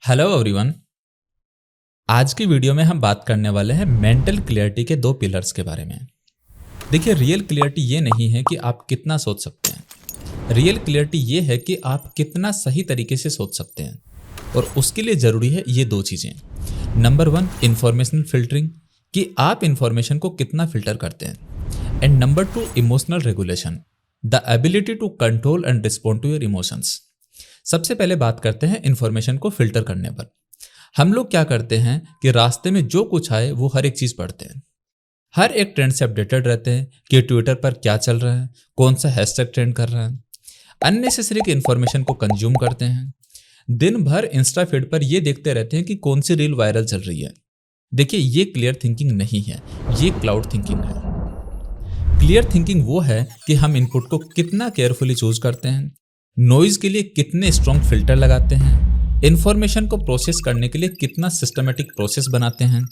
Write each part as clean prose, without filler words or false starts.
Hello everyone. आज की video में हम बात करने वाले हैं मेंटल क्लियरिटी के दो पिलर्स के बारे में। देखिए, रियल क्लियरिटी ये नहीं है कि आप कितना सोच सकते हैं। रियल क्लियरिटी ये है कि आप कितना सही तरीके से सोच सकते हैं, और उसके लिए ज़रूरी है ये दो चीज़ें। नंबर 1, इंफॉर्मेशनल फिल्टरिंग, कि आप इंफॉर्मेशन को कितना फिल्टर करते हैं। And number 2, emotional regulation, the ability to control and respond to your emotions. सबसे पहले बात करते हैं इंफॉर्मेशन को फिल्टर करने पर। हम लोग क्या करते हैं कि रास्ते में जो कुछ आए वो हर एक चीज़ पढ़ते हैं। हर एक ट्रेंड से अपडेटेड रहते हैं कि ट्विटर पर क्या चल रहा है, कौन सा हैशटैग ट्रेंड कर रहा है। अननेसेसरी की इंफॉर्मेशन को कंज्यूम करते हैं। दिन भर इंस्टा फीड पर ये देखते रहते हैं कि कौन सी रील वायरल चल रही है। देखिए, ये क्लियर थिंकिंग नहीं है, ये क्लाउड थिंकिंग है। क्लियर थिंकिंग वो है कि हम इनपुट को कितना केयरफुली चूज करते हैं, नॉइज के लिए कितने स्ट्रॉन्ग फिल्टर लगाते हैं, इंफॉर्मेशन को प्रोसेस करने के लिए कितना सिस्टमेटिक प्रोसेस बनाते हैं,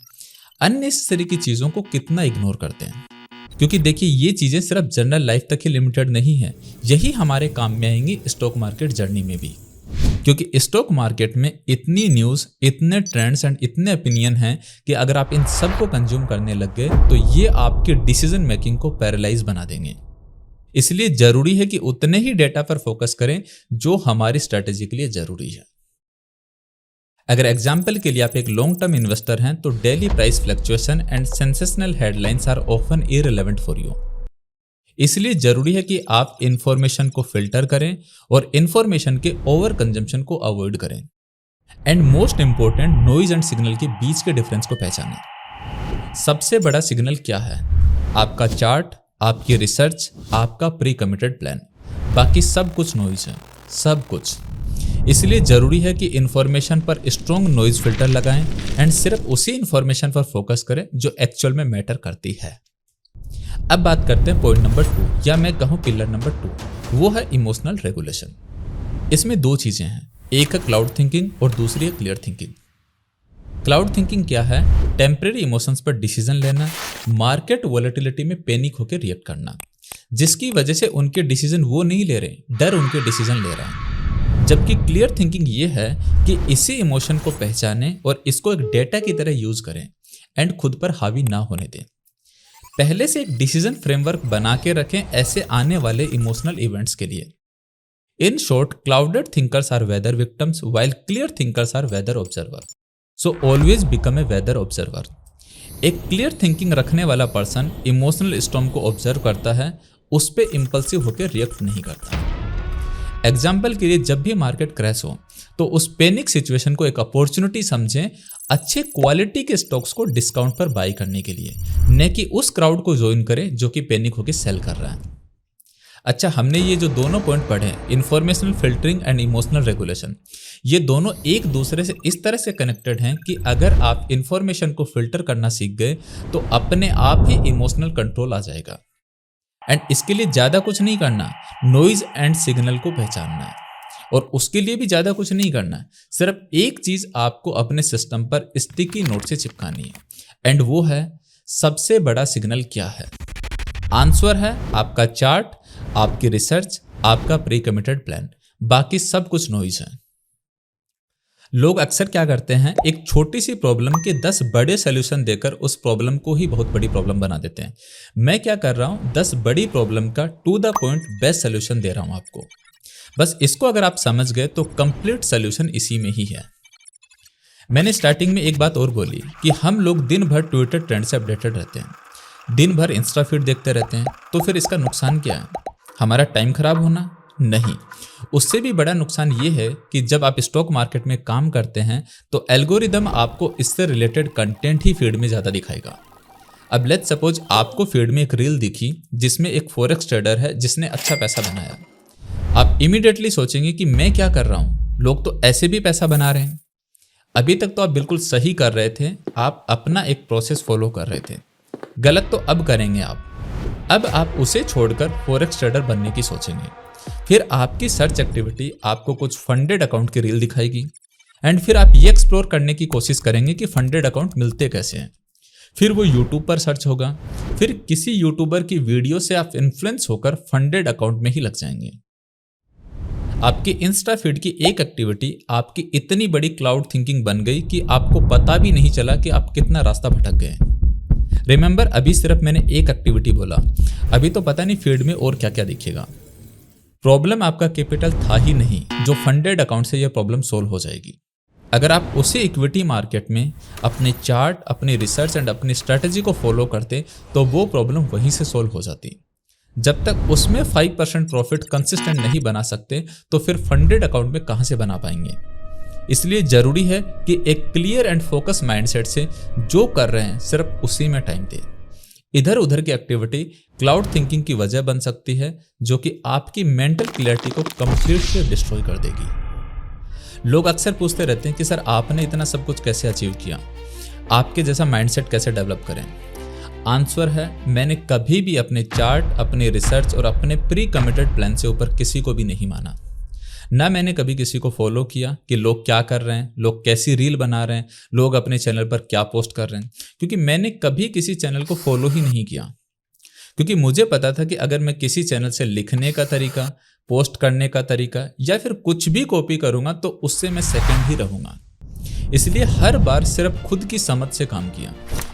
अननेसेसरी की चीज़ों को कितना इग्नोर करते हैं। क्योंकि देखिए, ये चीज़ें सिर्फ जनरल लाइफ तक ही लिमिटेड नहीं है, यही हमारे काम में आएंगी स्टॉक मार्केट जर्नी में भी। क्योंकि स्टॉक मार्केट में इतनी न्यूज़, इतने ट्रेंड्स एंड इतने ओपिनियन हैं कि अगर आप इन सब को कंज्यूम करने लग गए तो ये आपकी डिसीजन मेकिंग को पैरालाइज बना देंगे। इसलिए जरूरी है कि उतने ही डेटा पर फोकस करें जो हमारी स्ट्रेटेजी के लिए जरूरी है। अगर एग्जाम्पल के लिए आप एक लॉन्ग टर्म इन्वेस्टर हैं तो daily price fluctuation and sensational headlines are often irrelevant for you. इसलिए जरूरी है कि आप इंफॉर्मेशन को फिल्टर करें और इंफॉर्मेशन के ओवर कंजम्पशन को अवॉइड करें। And most important, noise and signal के बीच के डिफरेंस को पहचानें। सबसे बड़ा सिग्नल क्या है? आपका चार्ट, आपकी रिसर्च, आपका प्री कमिटेड प्लान। बाकी सब कुछ नॉइज है, सब कुछ। इसलिए जरूरी है कि इंफॉर्मेशन पर स्ट्रॉन्ग नॉइज फिल्टर लगाएं एंड सिर्फ उसी इंफॉर्मेशन पर फोकस करें जो एक्चुअल में मैटर करती है। अब बात करते हैं पॉइंट नंबर 2, या मैं कहूं पिलर नंबर 2, वो है इमोशनल रेगुलेशन। इसमें दो चीजें हैं, एक है क्लाउड थिंकिंग और दूसरी है क्लियर थिंकिंग। क्लाउड थिंकिंग क्या है? टेम्परेरी इमोशंस पर डिसीजन लेना, मार्केट वोलेटिलिटी में पैनिक होकर रिएक्ट करना, जिसकी वजह से उनके डिसीजन वो नहीं ले रहे, डर उनके डिसीजन ले रहा है। जबकि क्लियर थिंकिंग ये है कि इसी इमोशन को पहचानें और इसको एक डेटा की तरह यूज करें एंड खुद पर हावी ना होने दें। पहले से एक डिसीजन फ्रेमवर्क बना के रखें ऐसे आने वाले इमोशनल इवेंट्स के लिए। In short, clouded thinkers are weather victims while clear thinkers are weather observer. So always become a weather observer. एक क्लियर थिंकिंग रखने वाला पर्सन इमोशनल स्टॉर्म को ऑब्जर्व करता है, उस पर इंपल्सिव होकर रिएक्ट नहीं करता। एग्जाम्पल के लिए, जब भी मार्केट क्रैश हो तो उस पैनिक सिचुएशन को एक अपॉर्चुनिटी समझें अच्छे क्वालिटी के स्टॉक्स को डिस्काउंट पर बाई करने के लिए, न कि उस क्राउड को ज्वाइन करें जो कि पैनिक होकर सेल कर रहा है। अच्छा, हमने ये जो दोनों पॉइंट पढ़े, informational filtering and emotional regulation, ये दोनों एक दूसरे से इस तरह से कनेक्टेड हैं कि अगर आप इंफॉर्मेशन को फिल्टर करना सीख गए तो अपने आप ही इमोशनल कंट्रोल आ जाएगा। एंड इसके लिए ज़्यादा कुछ नहीं करना, नॉइज एंड सिग्नल को पहचानना है, और उसके लिए भी ज़्यादा कुछ नहीं करना है। सिर्फ एक चीज़ आपको अपने सिस्टम पर स्टिकी नोट से चिपकानी है, एंड वो है सबसे बड़ा सिग्नल क्या है? आंसर है आपका चार्ट, आपकी रिसर्च, आपका प्री कमिटेड प्लान। बाकी सब कुछ नॉइज है। लोग अक्सर क्या करते हैं, एक छोटी सी प्रॉब्लम के 10 बड़े सॉल्यूशन देकर उस प्रॉब्लम को ही बहुत बड़ी प्रॉब्लम बना देते हैं। मैं क्या कर रहा हूं, 10 बड़ी प्रॉब्लम का to the point best solution दे रहा हूं आपको। बस इसको अगर आप समझ गए तो कंप्लीट सॉल्यूशन इसी में ही है। मैंने स्टार्टिंग में एक बात और बोली कि हम लोग दिन भर ट्विटर ट्रेंड से अपडेटेड रहते हैं, दिन भर इंस्टा फीड देखते रहते हैं, तो फिर इसका नुकसान क्या है? हमारा टाइम खराब होना? नहीं, उससे भी बड़ा नुकसान ये है कि जब आप स्टॉक मार्केट में काम करते हैं तो एल्गोरिदम आपको इससे रिलेटेड कंटेंट ही फीड में ज़्यादा दिखाएगा। अब लेट्स सपोज आपको फीड में एक रील दिखी जिसमें एक फॉरेक्स ट्रेडर है जिसने अच्छा पैसा बनाया। आप इमीडिएटली सोचेंगे कि मैं क्या कर रहा हूँ, लोग तो ऐसे भी पैसा बना रहे हैं। अभी तक तो आप बिल्कुल सही कर रहे थे, आप अपना एक प्रोसेस फॉलो कर रहे थे। गलत तो अब करेंगे आप। अब आप उसे छोड़कर फॉरेक्स ट्रेडर बनने की सोचेंगे। फिर आपकी सर्च एक्टिविटी आपको कुछ फंडेड अकाउंट की रील दिखाएगी, एंड फिर आप ये एक्सप्लोर करने की कोशिश करेंगे कि फंडेड अकाउंट मिलते कैसे हैं। फिर वो यूट्यूब पर सर्च होगा, फिर किसी यूट्यूबर की वीडियो से आप इन्फ्लुएंस होकर फंडेड अकाउंट में ही लग जाएंगे। आपकी इंस्टा फीड की एक एक्टिविटी आपकी इतनी बड़ी क्लाउड थिंकिंग बन गई कि आपको पता भी नहीं चला कि आप कितना रास्ता भटक गए। रिमेंबर, अभी सिर्फ मैंने एक एक्टिविटी बोला, अभी तो पता नहीं फीड में और क्या क्या दिखेगा। प्रॉब्लम आपका कैपिटल था ही नहीं, जो फंडेड अकाउंट से यह प्रॉब्लम सोल्व हो जाएगी। अगर आप उसी इक्विटी मार्केट में अपने चार्ट, अपनी रिसर्च एंड अपनी स्ट्रेटजी को फॉलो करते तो वो प्रॉब्लम वहीं से सोल्व हो जाती। जब तक उसमें 5% प्रॉफिट कंसिस्टेंट नहीं बना सकते तो फिर फंडेड अकाउंट में कहां से बना पाएंगे। इसलिए जरूरी है कि एक क्लियर एंड फोकस माइंडसेट से जो कर रहे हैं सिर्फ उसी में टाइम दें। इधर उधर की एक्टिविटी क्लाउड थिंकिंग की वजह बन सकती है, जो कि आपकी मेंटल क्लैरिटी को कंप्लीटली डिस्ट्रॉय कर देगी। लोग अक्सर पूछते रहते हैं कि सर आपने इतना सब कुछ कैसे अचीव किया, आपके जैसा माइंडसेट कैसे डेवलप करें। आंसर है, मैंने कभी भी अपने चार्ट, अपने रिसर्च और अपने प्री कमिटेड प्लान से ऊपर किसी को भी नहीं माना। ना मैंने कभी किसी को फॉलो किया कि लोग क्या कर रहे हैं, लोग कैसी रील बना रहे हैं, लोग अपने चैनल पर क्या पोस्ट कर रहे हैं, क्योंकि मैंने कभी किसी चैनल को फॉलो ही नहीं किया। क्योंकि मुझे पता था कि अगर मैं किसी चैनल से लिखने का तरीका, पोस्ट करने का तरीका या फिर कुछ भी कॉपी करूंगा तो उससे मैं सेकंड ही रहूंगा। इसलिए हर बार सिर्फ खुद की समझ से काम किया,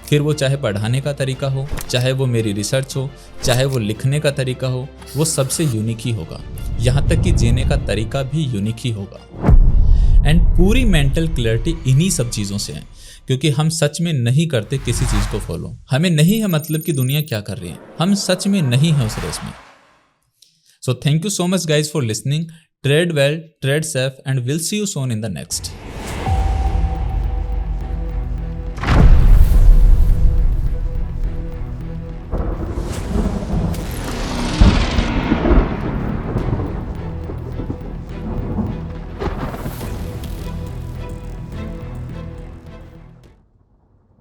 फिर वो चाहे पढ़ाने का तरीका हो, चाहे वो मेरी रिसर्च हो, चाहे वो लिखने का तरीका हो, वो सबसे यूनिक ही होगा। यहाँ तक कि जीने का तरीका भी यूनिक ही होगा। एंड पूरी मेंटल क्लैरिटी इन्हीं सब चीज़ों से है, क्योंकि हम सच में नहीं करते किसी चीज़ को फॉलो। हमें नहीं है मतलब कि दुनिया क्या कर रही है, हम सच में नहीं है उस रेस में। So thank you so much guys for listening. Trade well, trade safe and will see you soon in the next.